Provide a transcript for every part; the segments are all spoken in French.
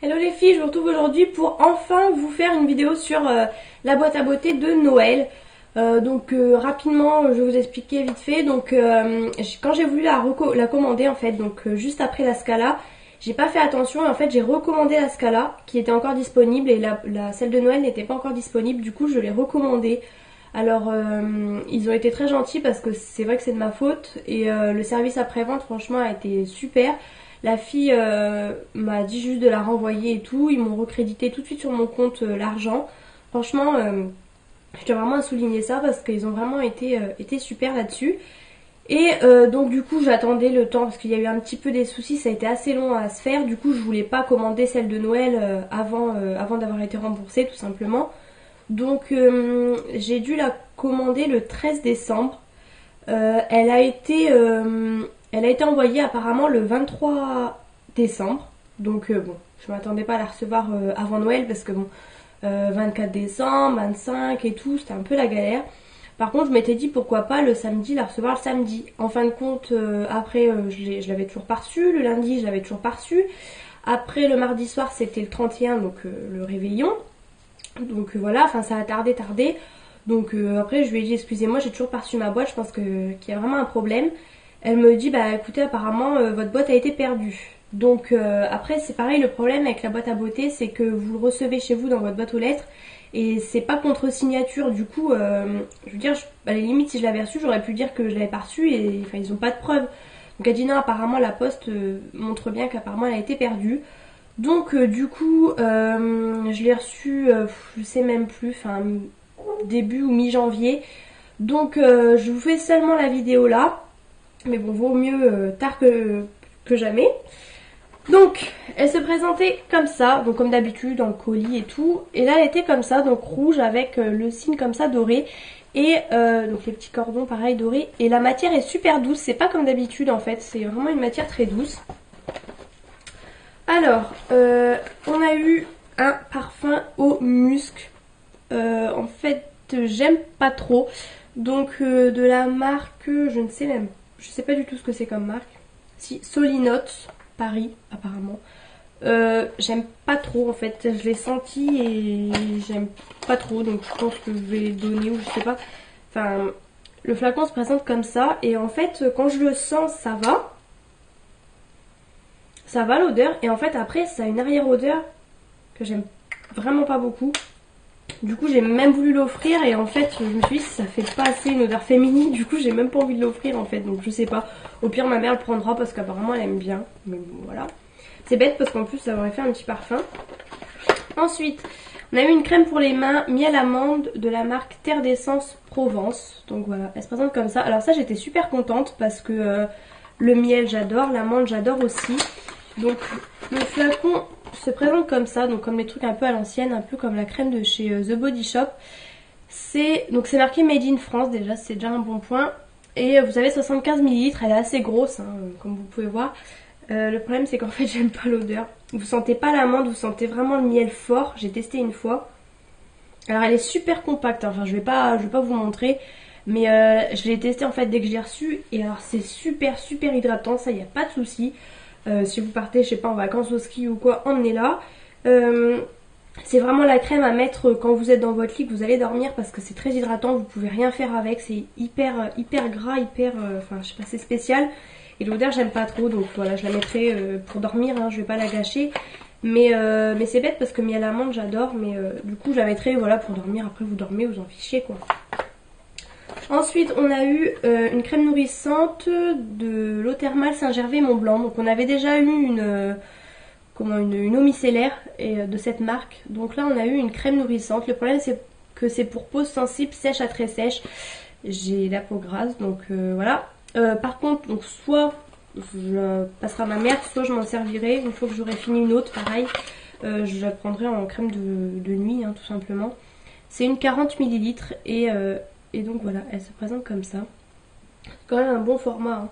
Hello les filles, je vous retrouve aujourd'hui pour enfin vous faire une vidéo sur la boîte à beauté de Noël. Rapidement, je vais vous expliquer vite fait. Quand j'ai voulu la commander en fait, juste après la Scala, j'ai pas fait attention et en fait j'ai recommandé la Scala qui était encore disponible et celle de Noël n'était pas encore disponible. Du coup, je l'ai recommandée. Alors, ils ont été très gentils parce que c'est vrai que c'est de ma faute et le service après-vente franchement a été super. La fille m'a dit juste de la renvoyer et tout. Ils m'ont recrédité tout de suite sur mon compte l'argent. Franchement, je tiens vraiment à souligner ça parce qu'ils ont vraiment été super là-dessus. Et donc du coup j'attendais le temps parce qu'il y a eu un petit peu des soucis, ça a été assez long à se faire. Du coup je voulais pas commander celle de Noël avant d'avoir été remboursée tout simplement. J'ai dû la commander le 13 décembre. Elle a été envoyée apparemment le 23 décembre. Je m'attendais pas à la recevoir avant Noël parce que 24 décembre, 25 et tout, c'était un peu la galère. Par contre, je m'étais dit pourquoi pas le samedi, la recevoir le samedi. En fin de compte, je l'avais toujours pas reçu. Le lundi, je l'avais toujours pas reçu. Après, le mardi soir, c'était le 31, le réveillon. Voilà, enfin ça a tardé. Après je lui ai dit excusez-moi, j'ai toujours pas reçu ma boîte, je pense qu'il y a vraiment un problème. Elle me dit bah écoutez apparemment votre boîte a été perdue. Après c'est pareil, le problème avec la boîte à beauté c'est que vous le recevez chez vous dans votre boîte aux lettres et c'est pas contre signature. Du coup je veux dire à la limite si je l'avais reçu j'aurais pu dire que je l'avais pas reçu et enfin ils ont pas de preuves. Donc elle dit non apparemment la poste montre bien qu'apparemment elle a été perdue. Je l'ai reçu, je sais même plus, enfin début ou mi-janvier. Je vous fais seulement la vidéo là. Mais bon, vaut mieux tard que jamais. Donc, elle se présentait comme ça, donc comme d'habitude, dans le colis et tout. Et là, elle était comme ça, donc rouge avec le signe comme ça doré. Et donc les petits cordons pareil dorés. Et la matière est super douce, c'est pas comme d'habitude en fait, c'est vraiment une matière très douce. Alors, on a eu un parfum au musc. En fait, j'aime pas trop. De la marque, je sais pas du tout ce que c'est comme marque. Si, Solinote, Paris, apparemment. J'aime pas trop en fait. Je l'ai senti et j'aime pas trop. Donc je pense que je vais le donner ou je sais pas. Enfin, le flacon se présente comme ça. Et en fait, quand je le sens, ça va. Ça va l'odeur et en fait après ça a une arrière-odeur que j'aime vraiment pas beaucoup. Du coup j'ai même voulu l'offrir et en fait je me suis dit ça fait pas assez une odeur féminine, du coup j'ai même pas envie de l'offrir en fait, donc je sais pas. Au pire ma mère le prendra parce qu'apparemment elle aime bien, mais bon voilà. C'est bête parce qu'en plus ça aurait fait un petit parfum. Ensuite on a eu une crème pour les mains miel amande de la marque Terre d'Essence Provence. Donc voilà, elle se présente comme ça. Alors ça j'étais super contente parce que le miel j'adore, l'amande j'adore aussi. Donc le flacon se présente comme ça, donc comme les trucs un peu à l'ancienne, un peu comme la crème de chez The Body Shop. C'est marqué Made in France déjà, c'est déjà un bon point. Et vous avez 75 ml, elle est assez grosse, hein, comme vous pouvez voir. Le problème c'est qu'en fait j'aime pas l'odeur. Vous sentez pas l'amande, vous sentez vraiment le miel fort. J'ai testé une fois. Alors elle est super compacte, enfin je vais pas vous montrer. Mais je l'ai testé en fait dès que je l'ai reçu. Et alors c'est super hydratant, ça y a pas de souci. Si vous partez, je sais pas, en vacances au ski ou quoi, emmenez-la. C'est vraiment la crème à mettre quand vous êtes dans votre lit, que vous allez dormir parce que c'est très hydratant, vous pouvez rien faire avec, c'est hyper gras, enfin je sais pas, c'est spécial. Et l'odeur j'aime pas trop, donc voilà, je la mettrai pour dormir, hein, je vais pas la gâcher. Mais c'est bête parce que miel amande j'adore, mais du coup je la mettrai voilà, pour dormir, après vous dormez, vous en fichez quoi. Ensuite, on a eu une crème nourrissante de l'eau thermale Saint-Gervais Mont Blanc. Donc on avait déjà eu une eau micellaire de cette marque. Donc là, on a eu une crème nourrissante. Le problème, c'est que c'est pour peau sensible, sèche à très sèche. J'ai la peau grasse, donc voilà. Par contre, donc soit je passerai à ma mère, soit je m'en servirai. Une fois que j'aurai fini une autre, pareil, je la prendrai en crème de nuit, hein, tout simplement. C'est une 40 ml et donc voilà, elle se présente comme ça. C'est quand même un bon format. Hein.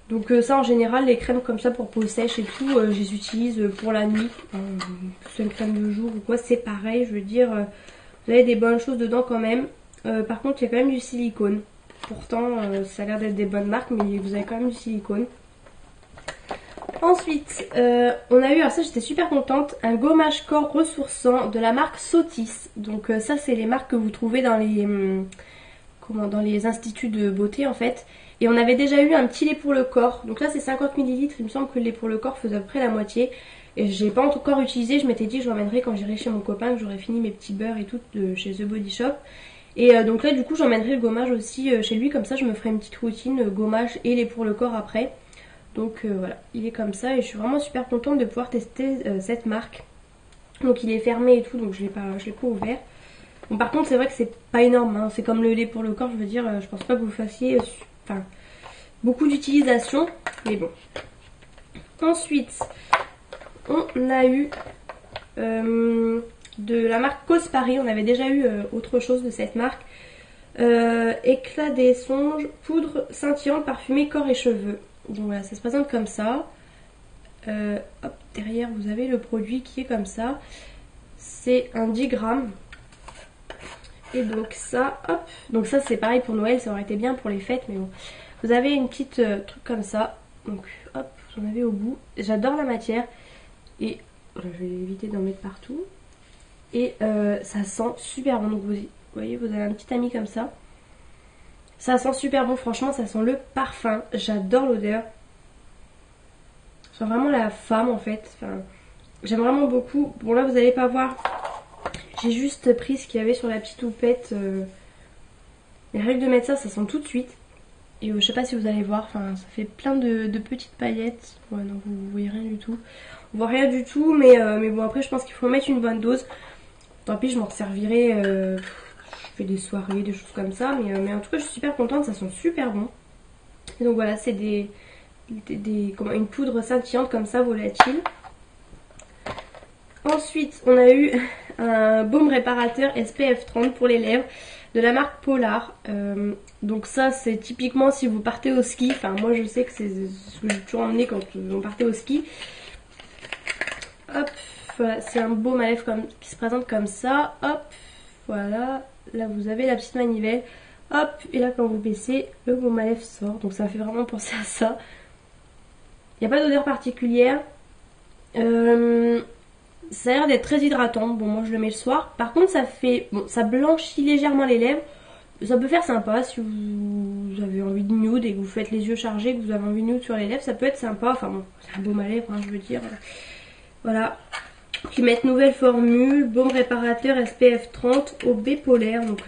Donc ça en général, les crèmes comme ça pour peau sèche et tout, je les utilise pour la nuit. Que ce soit une crème de jour ou quoi, c'est pareil. Je veux dire, vous avez des bonnes choses dedans quand même. Par contre, il y a quand même du silicone. Pourtant, ça a l'air d'être des bonnes marques, mais vous avez quand même du silicone. Ensuite, on a eu, alors ça j'étais super contente, un gommage corps ressourçant de la marque Sotis. Donc ça c'est les marques que vous trouvez dans les, dans les instituts de beauté en fait. Et on avait déjà eu un petit lait pour le corps. Donc là c'est 50 ml, il me semble que le lait pour le corps faisait à peu près la moitié. Et j'ai pas encore utilisé, je m'étais dit que je l'emmènerai quand j'irai chez mon copain, que j'aurais fini mes petits beurres et tout de chez The Body Shop. Et donc là du coup j'emmènerai le gommage aussi chez lui, comme ça je me ferai une petite routine gommage et lait pour le corps après. Donc voilà, il est comme ça et je suis vraiment super contente de pouvoir tester cette marque. Donc il est fermé et tout, donc je l'ai pas ouvert. Bon par contre c'est vrai que c'est pas énorme, hein. C'est comme le lait pour le corps, je veux dire, je pense pas que vous fassiez beaucoup d'utilisation, mais bon. Ensuite, on a eu de la marque Causeparis, on avait déjà eu autre chose de cette marque. Éclat des songes, poudre scintillante parfumée corps et cheveux. Donc voilà, ça se présente comme ça. Hop, derrière vous avez le produit qui est comme ça. C'est un 10 grammes. Et donc ça, hop. Donc ça c'est pareil pour Noël, ça aurait été bien pour les fêtes, mais bon. Vous avez une petite truc comme ça. Donc hop, vous en avez au bout. J'adore la matière. Et je vais éviter d'en mettre partout. Et ça sent super bon. Donc vous voyez, vous avez un petit ami comme ça. Ça sent super bon, franchement, ça sent le parfum. J'adore l'odeur. C'est vraiment la femme en fait. Enfin, j'aime vraiment beaucoup. Bon là vous n'allez pas voir. J'ai juste pris ce qu'il y avait sur la petite houppette. Les règles de mettre ça, ça sent tout de suite. Et je sais pas si vous allez voir. Enfin, ça fait plein de petites paillettes. Ouais non, vous voyez rien du tout. On voit rien du tout, mais bon après je pense qu'il faut mettre une bonne dose. Tant pis, je m'en resservirai. Je fais des soirées, des choses comme ça. Mais en tout cas, je suis super contente. Ça sent super bon. Et donc voilà, c'est une poudre scintillante comme ça, volatile. Ensuite, on a eu un baume réparateur SPF 30 pour les lèvres de la marque Polar. Donc ça, c'est typiquement si vous partez au ski. Enfin, moi, je sais que c'est ce que j'ai toujours emmené quand on partait au ski. Hop, voilà, c'est un baume à lèvres qui se présente comme ça. Hop, voilà. Là, vous avez la petite manivelle. Hop, et là, quand vous baissez, le baume à lèvres sort. Donc ça fait vraiment penser à ça. Il n'y a pas d'odeur particulière. Ça a l'air d'être très hydratant. Bon, moi je le mets le soir. Par contre, ça blanchit légèrement les lèvres. Ça peut faire sympa si vous avez envie de nude et que vous faites les yeux chargés, que vous avez envie de nude sur les lèvres. Ça peut être sympa. Enfin bon, c'est un baume à lèvres, hein, je veux dire. Voilà. Qui mettent nouvelle formule. Baume réparateur SPF 30 au B polaire. Donc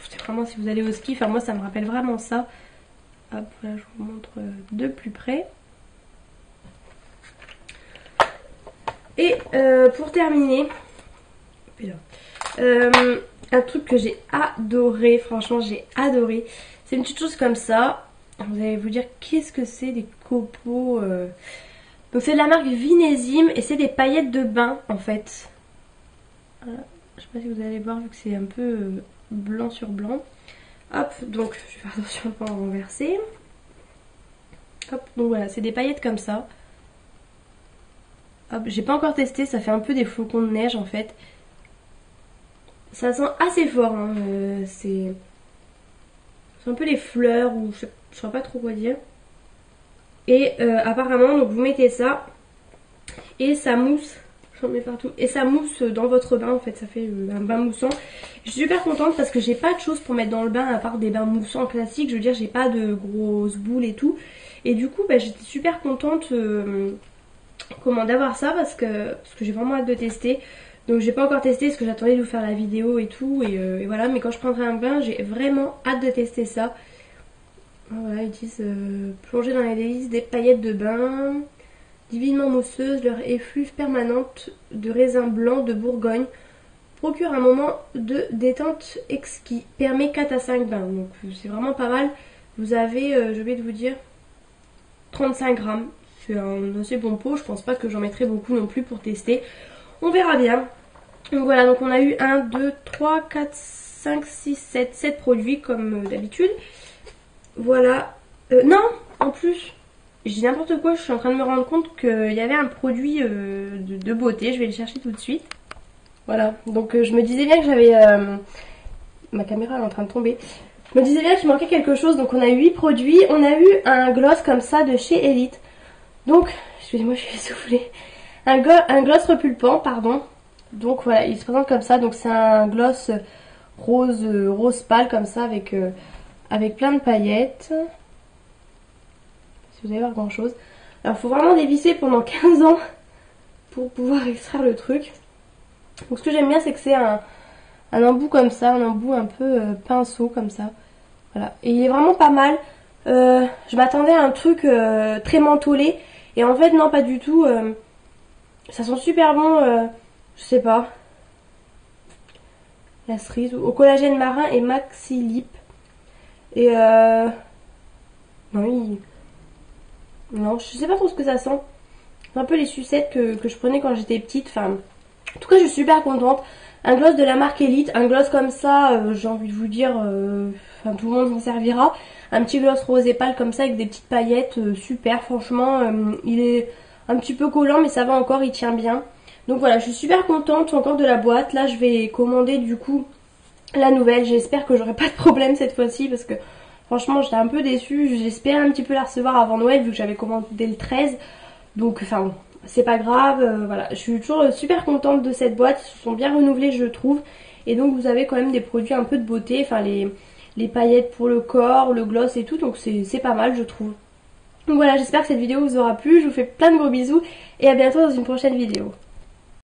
c'est vraiment si vous allez au ski. Enfin moi ça me rappelle vraiment ça. Hop, là je vous montre de plus près. Et pour terminer, un truc que j'ai adoré, franchement j'ai adoré. C'est une petite chose comme ça. Vous allez vous dire qu'est-ce que c'est, des copeaux. Donc c'est de la marque Vinésime et c'est des paillettes de bain en fait. Voilà. Je sais pas si vous allez voir vu que c'est un peu blanc sur blanc. Hop, donc je vais faire attention à ne pas en renverser. Hop, donc voilà, c'est des paillettes comme ça. Hop, j'ai pas encore testé, ça fait un peu des flocons de neige en fait. Ça sent assez fort, hein. C'est un peu les fleurs ou je saurais pas trop quoi dire. Et apparemment, donc vous mettez ça et ça mousse, j'en mets partout, et ça mousse dans votre bain en fait, ça fait un bain moussant. Je suis super contente parce que j'ai pas de choses pour mettre dans le bain à part des bains moussants classiques, je veux dire j'ai pas de grosses boules et tout. Et du coup bah, j'étais super contente d'avoir ça parce que j'ai vraiment hâte de tester. Donc j'ai pas encore testé parce que j'attendais de vous faire la vidéo et tout et voilà, mais quand je prendrai un bain j'ai vraiment hâte de tester ça. Voilà, ils disent plonger dans les délices des paillettes de bain divinement mousseuses, leur effluve permanente de raisin blanc de Bourgogne procure un moment de détente exquis, permet 4 à 5 bains, donc c'est vraiment pas mal. Vous avez, je vais vous dire, 35 grammes. C'est un assez bon pot, je pense pas que j'en mettrai beaucoup non plus pour tester. On verra bien. Donc voilà, donc on a eu 1, 2, 3, 4, 5, 6, 7 produits comme d'habitude. Voilà. Non, en plus, je dis n'importe quoi, je suis en train de me rendre compte qu'il y avait un produit de beauté, je vais le chercher tout de suite. Voilà, donc je me disais bien que j'avais... ma caméra elle est en train de tomber. Je me disais bien qu'il manquait quelque chose, donc on a eu 8 produits. On a eu un gloss comme ça de chez Elite. Donc, excusez-moi, je suis essoufflée. Un gloss repulpant, pardon. Donc voilà, il se présente comme ça. Donc c'est un gloss rose pâle comme ça avec plein de paillettes. Si vous allez voir grand chose. Alors il faut vraiment dévisser pendant 15 ans pour pouvoir extraire le truc. Donc ce que j'aime bien, c'est que c'est un embout comme ça, un embout un peu pinceau comme ça. Voilà, et il est vraiment pas mal. Je m'attendais à un truc très mentholé. Et en fait non, pas du tout. Ça sent super bon, je sais pas. La cerise au collagène marin et maxi lip. Et non, non, je sais pas trop ce que ça sent. C'est un peu les sucettes que je prenais quand j'étais petite. Enfin, en tout cas, je suis super contente. Un gloss de la marque Elite, un gloss comme ça, j'ai envie de vous dire, enfin tout le monde s'en servira. Un petit gloss rose et pâle comme ça avec des petites paillettes, super. Franchement, il est un petit peu collant, mais ça va encore, il tient bien. Donc voilà, je suis super contente encore de la boîte. Là, je vais commander du coup la nouvelle. J'espère que j'aurai pas de problème cette fois-ci parce que franchement, j'étais un peu déçue. J'espérais un petit peu la recevoir avant Noël vu que j'avais commandé le 13. Donc, enfin bon, c'est pas grave. Voilà, je suis toujours super contente de cette boîte. Ils se sont bien renouvelés, je trouve. Et donc, vous avez quand même des produits un peu de beauté. Enfin, les paillettes pour le corps, le gloss et tout. Donc, c'est pas mal, je trouve. Donc voilà, j'espère que cette vidéo vous aura plu. Je vous fais plein de gros bisous et à bientôt dans une prochaine vidéo.